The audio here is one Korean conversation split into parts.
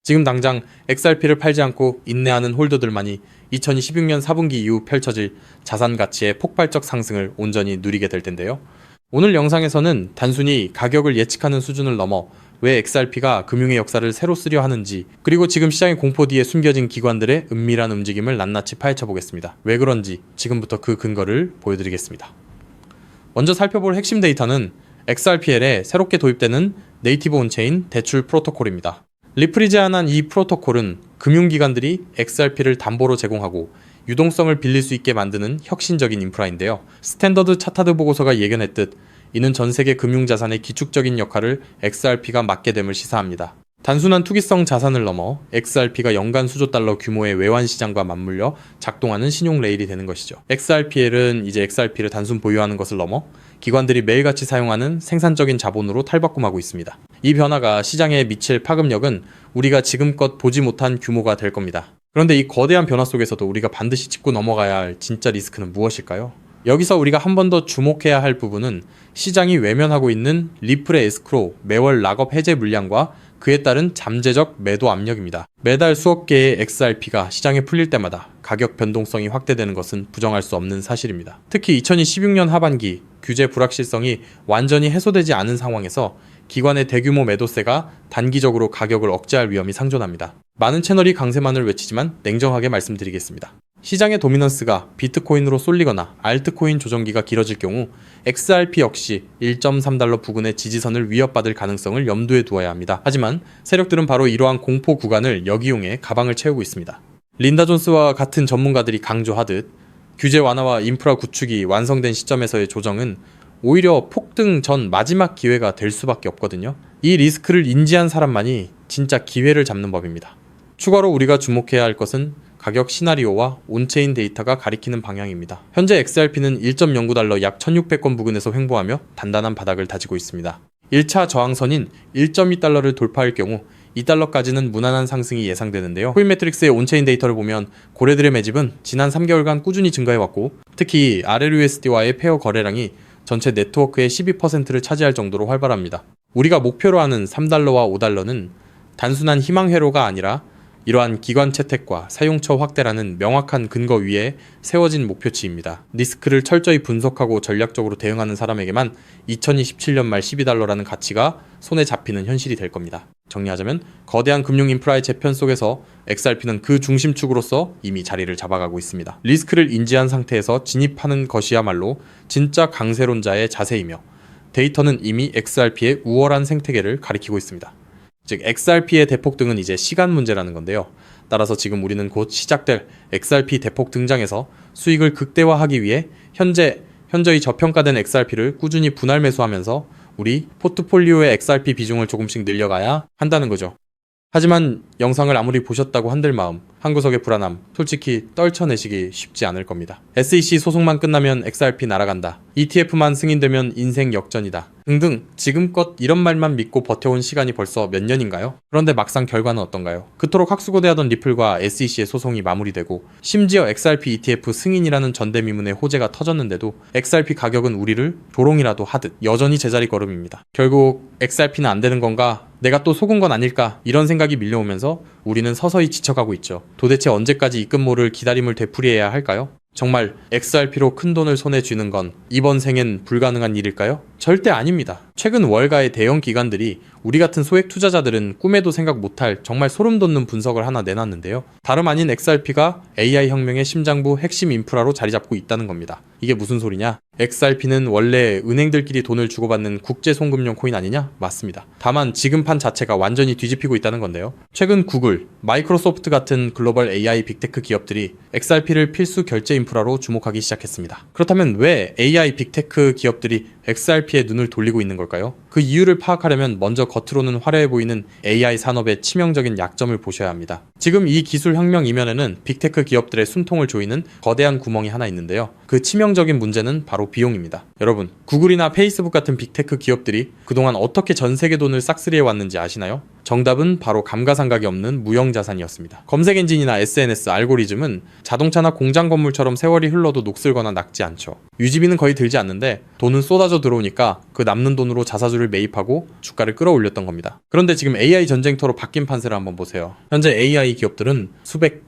지금 당장 XRP를 팔지 않고 인내하는 홀더들만이 2016년 4분기 이후 펼쳐질 자산 가치의 폭발적 상승을 온전히 누리게 될 텐데요. 오늘 영상에서는 단순히 가격을 예측하는 수준을 넘어 왜 XRP가 금융의 역사를 새로 쓰려 하는지, 그리고 지금 시장의 공포 뒤에 숨겨진 기관들의 은밀한 움직임을 낱낱이 파헤쳐 보겠습니다. 왜 그런지 지금부터 그 근거를 보여드리겠습니다. 먼저 살펴볼 핵심 데이터는 XRPL에 새롭게 도입되는 네이티브 온체인 대출 프로토콜입니다. 리플이 제안한 이 프로토콜은 금융기관들이 XRP를 담보로 제공하고 유동성을 빌릴 수 있게 만드는 혁신적인 인프라인데요. 스탠더드 차타드 보고서가 예견했듯 이는 전 세계 금융자산의 기축적인 역할을 XRP가 맡게 됨을 시사합니다. 단순한 투기성 자산을 넘어 XRP가 연간 수조 달러 규모의 외환 시장과 맞물려 작동하는 신용 레일이 되는 것이죠. XRPL은 이제 XRP를 단순 보유하는 것을 넘어 기관들이 매일같이 사용하는 생산적인 자본으로 탈바꿈하고 있습니다. 이 변화가 시장에 미칠 파급력은 우리가 지금껏 보지 못한 규모가 될 겁니다. 그런데 이 거대한 변화 속에서도 우리가 반드시 짚고 넘어가야 할 진짜 리스크는 무엇일까요? 여기서 우리가 한 번 더 주목해야 할 부분은 시장이 외면하고 있는 리플의 에스크로 매월 락업 해제 물량과 그에 따른 잠재적 매도 압력입니다. 매달 수억 개의 XRP가 시장에 풀릴 때마다 가격 변동성이 확대되는 것은 부정할 수 없는 사실입니다. 특히 2016년 하반기 규제 불확실성이 완전히 해소되지 않은 상황에서 기관의 대규모 매도세가 단기적으로 가격을 억제할 위험이 상존합니다. 많은 채널이 강세만을 외치지만 냉정하게 말씀드리겠습니다. 시장의 도미넌스가 비트코인으로 쏠리거나 알트코인 조정기가 길어질 경우 XRP 역시 1.3달러 부근의 지지선을 위협받을 가능성을 염두에 두어야 합니다. 하지만 세력들은 바로 이러한 공포 구간을 역이용해 가방을 채우고 있습니다. 린다 존스와 같은 전문가들이 강조하듯 규제 완화와 인프라 구축이 완성된 시점에서의 조정은 오히려 폭등 전 마지막 기회가 될 수밖에 없거든요. 이 리스크를 인지한 사람만이 진짜 기회를 잡는 법입니다. 추가로 우리가 주목해야 할 것은 가격 시나리오와 온체인 데이터가 가리키는 방향입니다. 현재 XRP는 1.09달러 약 1600건 부근에서 횡보하며 단단한 바닥을 다지고 있습니다. 1차 저항선인 1.2달러를 돌파할 경우 2달러까지는 무난한 상승이 예상되는데요. 코인매트릭스의 온체인 데이터를 보면 고래들의 매집은 지난 3개월간 꾸준히 증가해왔고, 특히 RLUSD와의 페어 거래량이 전체 네트워크의 12%를 차지할 정도로 활발합니다. 우리가 목표로 하는 3달러와 5달러는 단순한 희망 회로가 아니라 이러한 기관 채택과 사용처 확대라는 명확한 근거 위에 세워진 목표치입니다. 리스크를 철저히 분석하고 전략적으로 대응하는 사람에게만 2027년 말 12달러라는 가치가 손에 잡히는 현실이 될 겁니다. 정리하자면 거대한 금융 인프라의 재편 속에서 XRP는 그 중심축으로서 이미 자리를 잡아가고 있습니다. 리스크를 인지한 상태에서 진입하는 것이야말로 진짜 강세론자의 자세이며, 데이터는 이미 XRP의 우월한 생태계를 가리키고 있습니다. 즉 XRP의 대폭등은 이제 시간 문제라는 건데요. 따라서 지금 우리는 곧 시작될 XRP 대폭 등장에서 수익을 극대화하기 위해 현저히 저평가된 XRP를 꾸준히 분할 매수하면서 우리 포트폴리오의 XRP 비중을 조금씩 늘려가야 한다는 거죠. 하지만 영상을 아무리 보셨다고 한들 마음, 한 구석의 불안함, 솔직히 떨쳐내시기 쉽지 않을 겁니다. SEC 소송만 끝나면 XRP 날아간다, ETF만 승인되면 인생 역전이다 등등 지금껏 이런 말만 믿고 버텨온 시간이 벌써 몇 년인가요? 그런데 막상 결과는 어떤가요? 그토록 학수고대하던 리플과 SEC의 소송이 마무리되고 심지어 XRP ETF 승인이라는 전대미문의 호재가 터졌는데도 XRP 가격은 우리를 조롱이라도 하듯 여전히 제자리 걸음입니다. 결국 XRP는 안 되는 건가? 내가 또 속은 건 아닐까? 이런 생각이 밀려오면서 우리는 서서히 지쳐가고 있죠. 도대체 언제까지 입금모를 기다림을 되풀이해야 할까요? 정말 XRP로 큰 돈을 손에 쥐는 건 이번 생엔 불가능한 일일까요? 절대 아닙니다. 최근 월가의 대형 기관들이 우리 같은 소액 투자자들은 꿈에도 생각 못할 정말 소름 돋는 분석을 하나 내놨는데요. 다름 아닌 XRP가 AI 혁명의 심장부 핵심 인프라로 자리 잡고 있다는 겁니다. 이게 무슨 소리냐? XRP는 원래 은행들끼리 돈을 주고받는 국제 송금용 코인 아니냐? 맞습니다. 다만 지금 판 자체가 완전히 뒤집히고 있다는 건데요. 최근 구글, 마이크로소프트 같은 글로벌 AI 빅테크 기업들이 XRP를 필수 결제 인프라로 주목하기 시작했습니다. 그렇다면 왜 AI 빅테크 기업들이 XRP에 눈을 돌리고 있는 걸까요? 그 이유를 파악하려면 먼저 겉으로는 화려해 보이는 AI 산업의 치명적인 약점을 보셔야 합니다. 지금 이 기술 혁명 이면에는 빅테크 기업들의 숨통을 조이는 거대한 구멍이 하나 있는데요. 그 치명적인 문제는 바로 비용입니다. 여러분, 구글이나 페이스북 같은 빅테크 기업들이 그동안 어떻게 전 세계 돈을 싹쓸이해 왔는지 아시나요? 정답은 바로 감가상각이 없는 무형 자산이었습니다. 검색 엔진이나 SNS, 알고리즘은 자동차나 공장 건물처럼 세월이 흘러도 녹슬거나 낡지 않죠. 유지비는 거의 들지 않는데 돈은 쏟아져 들어오니까 그 남는 돈으로 자사주를 매입하고 주가를 끌어올렸던 겁니다. 그런데 지금 AI 전쟁터로 바뀐 판세를 한번 보세요. 현재 AI 기업들은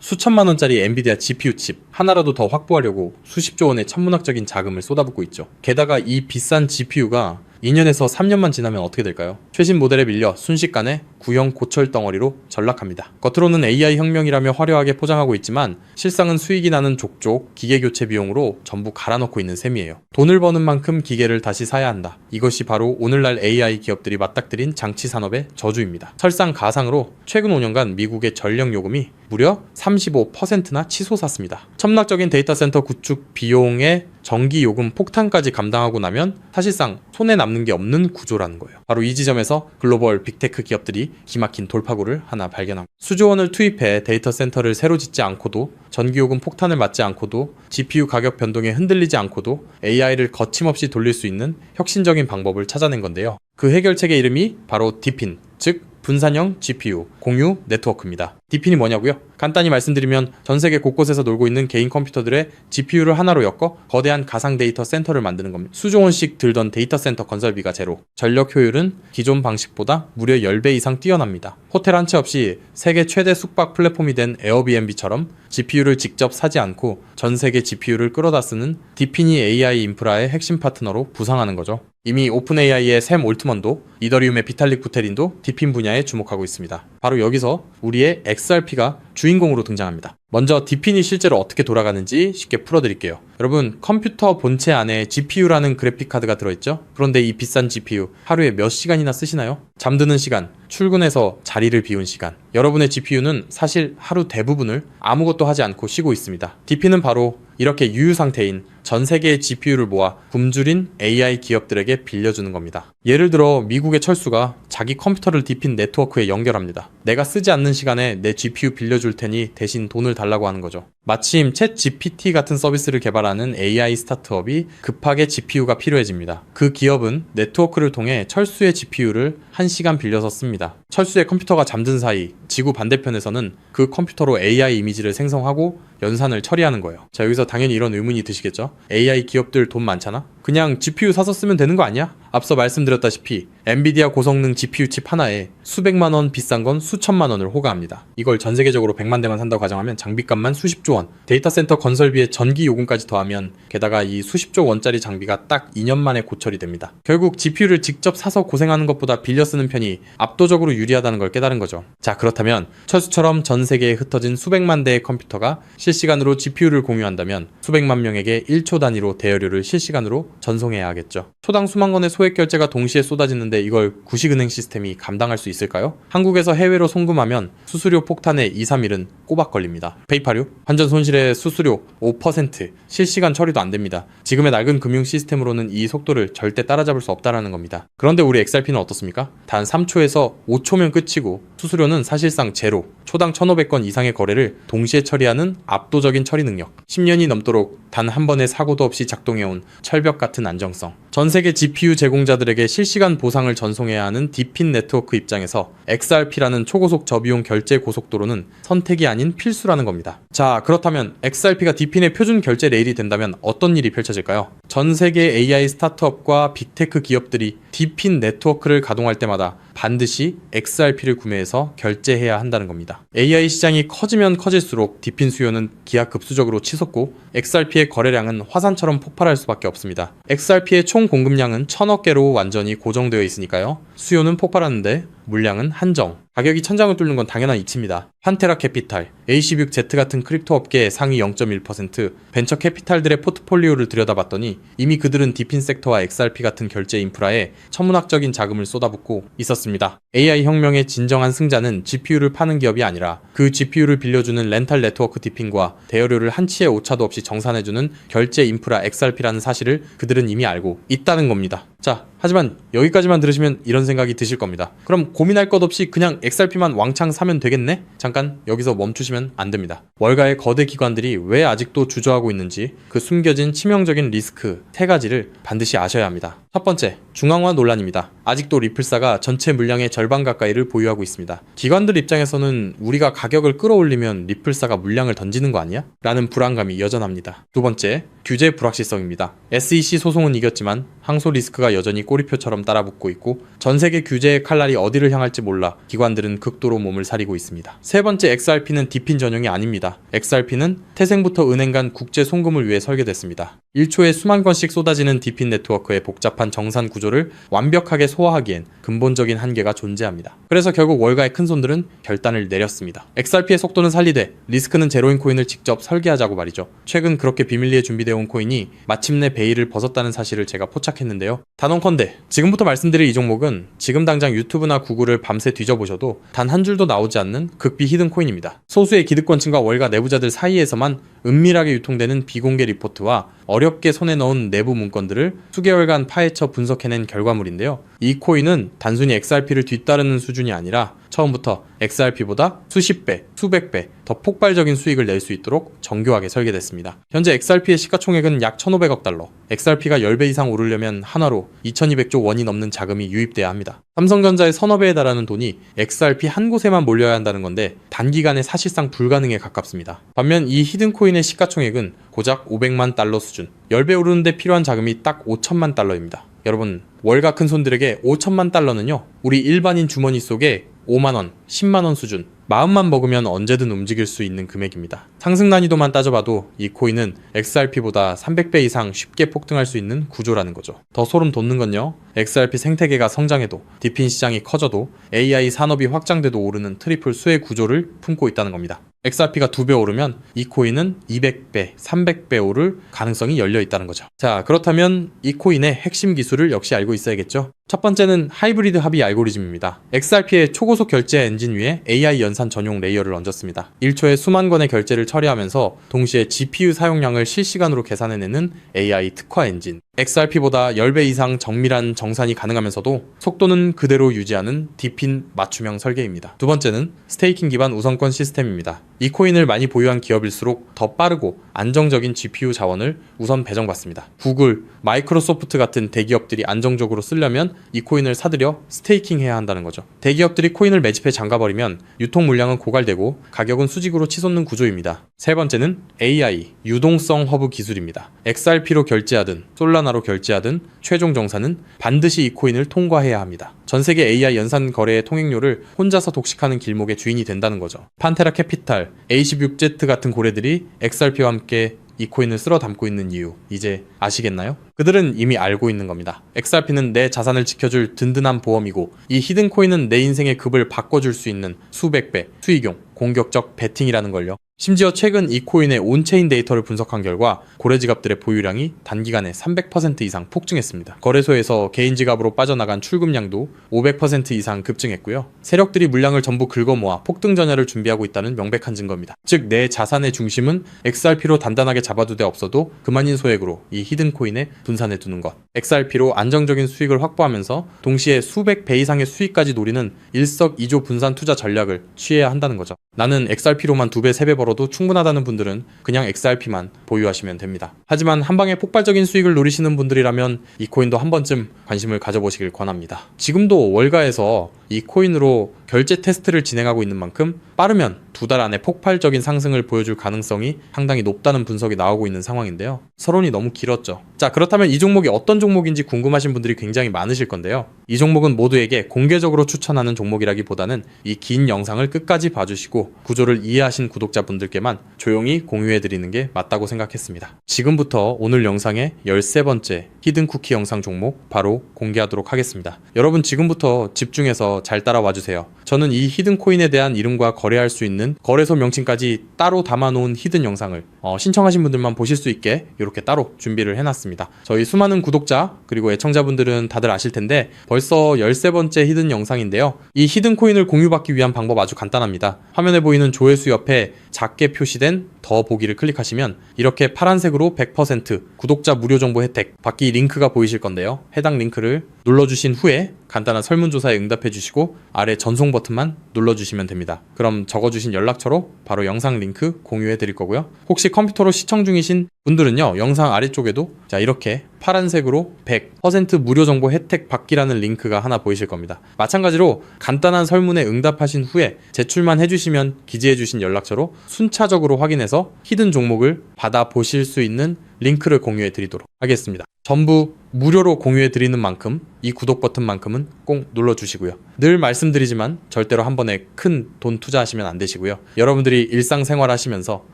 수천만 원짜리 엔비디아 GPU 칩 하나라도 더 확보하려고 수십조 원의 천문학적인 자금을 쏟아붓고 있죠. 게다가 이 비싼 GPU가 2년에서 3년만 지나면 어떻게 될까요? 최신 모델에 밀려 순식간에 구형 고철 덩어리로 전락합니다. 겉으로는 AI 혁명이라며 화려하게 포장하고 있지만 실상은 수익이 나는 족족 기계 교체 비용으로 전부 갈아넣고 있는 셈이에요. 돈을 버는 만큼 기계를 다시 사야 한다. 이것이 바로 오늘날 AI 기업들이 맞닥뜨린 장치 산업의 저주입니다. 설상가상으로 최근 5년간 미국의 전력 요금이 무려 35%나 치솟았습니다. 첨락적인 데이터 센터 구축 비용의 전기 요금 폭탄까지 감당하고 나면 사실상 손에 남는 게 없는 구조라는 거예요. 바로 이 지점에서 글로벌 빅테크 기업들이 기막힌 돌파구를 하나 발견합니다. 수조 원을 투입해 데이터 센터를 새로 짓지 않고도 전기 요금 폭탄을 맞지 않고도 GPU 가격 변동에 흔들리지 않고도 AI를 거침없이 돌릴 수 있는 혁신적인 방법을 찾아낸 건데요. 그 해결책의 이름이 바로 DePIN, 즉 분산형 GPU 공유 네트워크입니다. DePIN이 뭐냐고요? 간단히 말씀드리면 전 세계 곳곳에서 놀고 있는 개인 컴퓨터들의 GPU를 하나로 엮어 거대한 가상 데이터 센터를 만드는 겁니다. 수조 원씩 들던 데이터 센터 건설비가 제로, 전력 효율은 기존 방식보다 무려 10배 이상 뛰어납니다. 호텔 한 채 없이 세계 최대 숙박 플랫폼이 된 에어비앤비처럼 GPU를 직접 사지 않고 전 세계 GPU를 끌어다 쓰는 DePIN이 AI 인프라의 핵심 파트너로 부상하는 거죠. 이미 오픈AI의 샘 올트먼도 이더리움의 비탈릭 부테린도 DePIN 분야에 주목하고 있습니다. 바로 여기서 우리의 XRP가 주인공으로 등장합니다. 먼저 DePIN이 실제로 어떻게 돌아가는지 쉽게 풀어드릴게요. 여러분, 컴퓨터 본체 안에 GPU라는 그래픽카드가 들어있죠? 그런데 이 비싼 GPU 하루에 몇 시간이나 쓰시나요? 잠드는 시간, 출근해서 자리를 비운 시간. 여러분의 GPU는 사실 하루 대부분을 아무것도 하지 않고 쉬고 있습니다. DePIN은 바로 이렇게 유유 상태인 전 세계의 GPU를 모아 굶주린 AI 기업들에게 빌려주는 겁니다. 예를 들어 미국의 철수가 자기 컴퓨터를 DePIN 네트워크에 연결합니다. 내가 쓰지 않는 시간에 내 GPU 빌려줄 테니 대신 돈을 달라고 하는 거죠. 마침 챗GPT 같은 서비스를 개발하는 AI 스타트업이 급하게 GPU가 필요해집니다. 그 기업은 네트워크를 통해 철수의 GPU를 1시간 빌려서 씁니다. 철수의 컴퓨터가 잠든 사이 지구 반대편에서는 그 컴퓨터로 AI 이미지를 생성하고 연산을 처리하는 거예요. 자, 여기서 당연히 이런 의문이 드시겠죠? AI 기업들 돈 많잖아? 그냥 GPU 사서 쓰면 되는 거 아니야? 앞서 말씀드렸다시피 엔비디아 고성능 GPU 칩 하나에 수백만 원, 비싼 건 수천만 원을 호가합니다. 이걸 전 세계적으로 100만 대만 산다고 가정하면 장비값만 수십조 원, 데이터 센터 건설비에 전기 요금까지 더하면 게다가 이 수십조 원짜리 장비가 딱 2년 만에 고철이 됩니다. 결국 GPU를 직접 사서 고생하는 것보다 빌려 쓰는 편이 압도적으로 유리하다는 걸 깨달은 거죠. 자, 그렇다면 철수처럼 전 세계에 흩어진 수백만 대의 컴퓨터가 실시간으로 GPU를 공유한다면 수백만 명에게 1초 단위로 대여료를 실시간으로 전송해야 하겠죠. 초당 수만 건의 소액 결제가 동시에 쏟아지는데 이걸 구식은행 시스템이 감당할 수 있을까요? 한국에서 해외로 송금하면 수수료 폭탄에 2, 3일은 꼬박 걸립니다. 페이팔유? 환전 손실의 수수료 5%, 실시간 처리도 안 됩니다. 지금의 낡은 금융 시스템으로는 이 속도를 절대 따라잡을 수 없다는 겁니다. 그런데 우리 XRP는 어떻습니까? 단 3초에서 5초면 끝이고 수수료는 사실상 제로, 초당 1,500건 이상의 거래를 동시에 처리하는 압도적인 처리 능력, 10년이 넘도록 단 한 번의 사고도 없이 작동해온 철벽 같은 안정성. 전 세계 GPU 제공자들에게 실시간 보상을 전송해야 하는 DePIN 네트워크 입장에서 XRP라는 초고속 저비용 결제 고속도로는 선택이 아닌 필수라는 겁니다. 자, 그렇다면 XRP가 DePIN의 표준 결제 레일이 된다면 어떤 일이 펼쳐질까요? 전 세계 AI 스타트업과 빅테크 기업들이 DePIN 네트워크를 가동할 때마다 반드시 XRP를 구매해서 결제해야 한다는 겁니다. AI 시장이 커지면 커질수록 DePIN 수요는 기하급수적으로 치솟고 XRP의 거래량은 화산처럼 폭발할 수밖에 없습니다. XRP의 총 공급량은 1000억 개로 완전히 고정되어 있으니까요. 수요는 폭발하는데 물량은 한정. 가격이 천장을 뚫는 건 당연한 이치입니다. 판테라 캐피탈, AC6Z 같은 크립토 업계의 상위 0.1%, 벤처 캐피탈들의 포트폴리오를 들여다봤더니 이미 그들은 DePIN 섹터와 XRP 같은 결제 인프라에 천문학적인 자금을 쏟아붓고 있었습니다. AI 혁명의 진정한 승자는 GPU를 파는 기업이 아니라 그 GPU를 빌려주는 렌탈 네트워크 DePIN과 대여료를 한치의 오차도 없이 정산해주는 결제 인프라 XRP라는 사실을 그들은 이미 알고 있다는 겁니다. 자, 하지만 여기까지만 들으시면 이런 생각이 드실 겁니다. 그럼 고민할 것 없이 그냥 XRP만 왕창 사면 되겠네? 잠깐 여기서 멈추시면 안 됩니다. 월가의 거대 기관들이 왜 아직도 주저하고 있는지 그 숨겨진 치명적인 리스크 3가지를 반드시 아셔야 합니다. 첫 번째, 중앙화 논란입니다. 아직도 리플사가 전체 물량의 절반 가까이를 보유하고 있습니다. 기관들 입장에서는 우리가 가격을 끌어올리면 리플사가 물량을 던지는 거 아니야? 라는 불안감이 여전합니다. 두 번째, 규제 불확실성입니다. SEC 소송은 이겼지만 항소 리스크가 여전히 꼬리표처럼 따라붙고 있고 전 세계 규제의 칼날이 어디를 향할지 몰라 기관들은 극도로 몸을 사리고 있습니다. 세 번째, XRP는 디핀 전용이 아닙니다. XRP는 태생부터 은행 간 국제 송금을 위해 설계됐습니다. 1초에 수만 건씩 쏟아지는 디핀 네트워크의 복잡한 정산 구조를 완벽하게 소화하기엔 근본적인 한계가 존재합니다. 그래서 결국 월가의 큰손들은 결단을 내렸습니다. XRP의 속도는 살리되 리스크는 제로인 코인을 직접 설계하자고 말이죠. 최근 그렇게 비밀리에 준비되어 온 코인이 마침내 베일을 벗었다는 사실을 제가 포착했는데요. 단언컨대 지금부터 말씀드릴 이 종목은 지금 당장 유튜브나 구글을 밤새 뒤져보셔도 단 한 줄도 나오지 않는 극비 히든 코인입니다. 소수의 기득권층과 월가 내부자들 사이에서만 은밀하게 유통되는 비공개 리포트와 어렵게 손에 넣은 내부 문건들을 수개월간 파헤쳐 분석해낸 결과물인데요. 이 코인은 단순히 XRP를 뒤따르는 수준이 아니라 처음부터 XRP보다 수십 배, 수백 배 더 폭발적인 수익을 낼 수 있도록 정교하게 설계됐습니다. 현재 XRP의 시가총액은 약 1,500억 달러, XRP가 10배 이상 오르려면 한화로 2,200조 원이 넘는 자금이 유입돼야 합니다. 삼성전자의 서너 배에 달하는 돈이 XRP 한 곳에만 몰려야 한다는 건데 단기간에 사실상 불가능에 가깝습니다. 반면 이 히든코인의 시가총액은 고작 500만 달러 수준, 10배 오르는데 필요한 자금이 딱 5천만 달러입니다. 여러분, 월가 큰손들에게 5천만 달러는요, 우리 일반인 주머니 속에 5만원, 10만원 수준, 마음만 먹으면 언제든 움직일 수 있는 금액입니다. 상승 난이도만 따져봐도 이 코인은 XRP보다 300배 이상 쉽게 폭등할 수 있는 구조라는 거죠. 더 소름 돋는 건요, XRP 생태계가 성장해도, 디핀 시장이 커져도, AI 산업이 확장돼도 오르는 트리플 수의 구조를 품고 있다는 겁니다. XRP가 2배 오르면 이 코인은 200배, 300배 오를 가능성이 열려 있다는 거죠. 자, 그렇다면 이 코인의 핵심 기술을 역시 알고 있어야겠죠? 첫 번째는 하이브리드 합의 알고리즘입니다. XRP의 초고속 결제 엔진 위에 AI 연산 전용 레이어를 얹었습니다. 1초에 수만 건의 결제를 처리하면서 동시에 GPU 사용량을 실시간으로 계산해내는 AI 특화 엔진. XRP보다 10배 이상 정밀한 정산이 가능하면서도 속도는 그대로 유지하는 디핀 맞춤형 설계입니다. 두 번째는 스테이킹 기반 우선권 시스템입니다. 이 코인을 많이 보유한 기업일수록 더 빠르고 안정적인 GPU 자원을 우선 배정받습니다. 구글, 마이크로소프트 같은 대기업들이 안정적으로 쓰려면 이 코인을 사들여 스테이킹해야 한다는 거죠. 대기업들이 코인을 매집해 잠가버리면 유통 물량은 고갈되고 가격은 수직으로 치솟는 구조입니다. 세 번째는 AI, 유동성 허브 기술입니다. XRP로 결제하든 솔라나로 결제하든 최종 정산은 반드시 이 코인을 통과해야 합니다. 전세계 AI 연산 거래의 통행료를 혼자서 독식하는 길목의 주인이 된다는 거죠. 판테라 캐피탈, A16Z 같은 고래들이 XRP와 함께 이 코인을 쓸어 담고 있는 이유, 이제 아시겠나요? 그들은 이미 알고 있는 겁니다. XRP는 내 자산을 지켜줄 든든한 보험이고, 이 히든 코인은 내 인생의 급을 바꿔줄 수 있는 수백 배, 수익용, 공격적 베팅이라는 걸요. 심지어 최근 이 코인의 온체인 데이터를 분석한 결과 고래 지갑들의 보유량이 단기간에 300% 이상 폭증했습니다. 거래소에서 개인 지갑으로 빠져나간 출금량도 500% 이상 급증했고요. 세력들이 물량을 전부 긁어모아 폭등 전야를 준비하고 있다는 명백한 증거입니다. 즉, 내 자산의 중심은 XRP로 단단하게 잡아두되 없어도 그만인 소액으로 이 히든 코인에 분산해 두는 것. XRP로 안정적인 수익을 확보하면서 동시에 수백 배 이상의 수익까지 노리는 일석이조 분산 투자 전략을 취해야 한다는 거죠. 나는 XRP로만 2배, 3배 벌어도 충분하다는 분들은 그냥 XRP만 보유하시면 됩니다. 하지만 한방에 폭발적인 수익을 노리시는 분들이라면 이 코인도 한 번쯤 관심을 가져보시길 권합니다. 지금도 월가에서 이 코인으로 결제 테스트를 진행하고 있는 만큼 빠르면 2달 안에 폭발적인 상승을 보여줄 가능성이 상당히 높다는 분석이 나오고 있는 상황인데요. 서론이 너무 길었죠. 자, 그렇다면 이 종목이 어떤 종목인지 궁금하신 분들이 굉장히 많으실 건데요. 이 종목은 모두에게 공개적으로 추천하는 종목이라기보다는 이 긴 영상을 끝까지 봐주시고 구조를 이해하신 구독자분들께만 조용히 공유해드리는 게 맞다고 생각했습니다. 지금부터 오늘 영상의 13번째 히든 쿠키 영상 종목 바로 공개하도록 하겠습니다. 여러분, 지금부터 집중해서 잘 따라와주세요. 저는 이 히든 코인에 대한 이름과 거래할 수 있는 거래소 명칭까지 따로 담아놓은 히든 영상을 신청하신 분들만 보실 수 있게 이렇게 따로 준비를 해놨습니다. 저희 수많은 구독자 그리고 애청자분들은 다들 아실 텐데 벌써 13번째 히든 영상인데요. 이 히든 코인을 공유받기 위한 방법 아주 간단합니다. 화면에 보이는 조회수 옆에 작게 표시된 더 보기를 클릭하시면 이렇게 파란색으로 100% 구독자 무료 정보 혜택 받기 링크가 보이실 건데요. 해당 링크를 눌러주신 후에 간단한 설문조사에 응답해 주시고 아래 전송 버튼만 눌러주시면 됩니다. 그럼 적어주신 연락처로 바로 영상 링크 공유해 드릴 거고요. 혹시 컴퓨터로 시청 중이신 분들은요, 영상 아래쪽에도 자 이렇게 파란색으로 100% 무료 정보 혜택 받기라는 링크가 하나 보이실 겁니다. 마찬가지로 간단한 설문에 응답하신 후에 제출만 해주시면 기재해주신 연락처로 순차적으로 확인해서 히든 종목을 받아보실 수 있는 링크를 공유해 드리도록 하겠습니다. 전부 무료로 공유해 드리는 만큼 이 구독 버튼만큼은 꼭 눌러주시고요. 늘 말씀드리지만 절대로 한 번에 큰 돈 투자하시면 안 되시고요. 여러분들이 일상생활 하시면서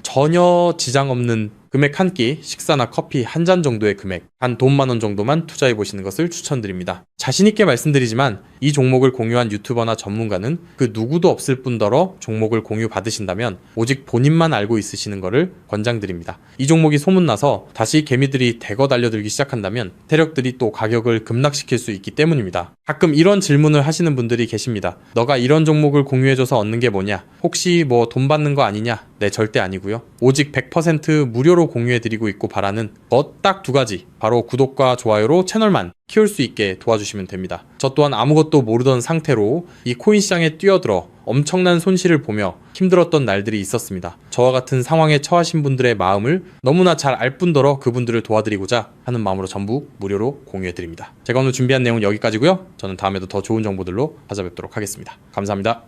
전혀 지장 없는 금액 한 끼, 식사나 커피 한 잔 정도의 금액, 한 돈 10,000원 정도만 투자해 보시는 것을 추천드립니다. 자신있게 말씀드리지만 이 종목을 공유한 유튜버나 전문가는 그 누구도 없을 뿐더러 종목을 공유 받으신다면 오직 본인만 알고 있으시는 것을 권장드립니다. 이 종목이 소문나서 다시 개미들이 대거 달려들기 시작한다면 세력들이 또 가격을 급락시킬 수 있기 때문입니다. 가끔 이런 질문을 하시는 분들이 계십니다. 너가 이런 종목을 공유해줘서 얻는 게 뭐냐? 혹시 뭐 돈 받는 거 아니냐? 네, 절대 아니고요. 오직 100% 무료로 공유해드리고 있고 바라는 것 딱 두 가지, 바로 구독과 좋아요로 채널만 키울 수 있게 도와주시면 됩니다. 저 또한 아무것도 모르던 상태로 이 코인 시장에 뛰어들어 엄청난 손실을 보며 힘들었던 날들이 있었습니다. 저와 같은 상황에 처하신 분들의 마음을 너무나 잘 알 뿐더러 그분들을 도와드리고자 하는 마음으로 전부 무료로 공유해드립니다. 제가 오늘 준비한 내용은 여기까지고요. 저는 다음에도 더 좋은 정보들로 찾아뵙도록 하겠습니다. 감사합니다.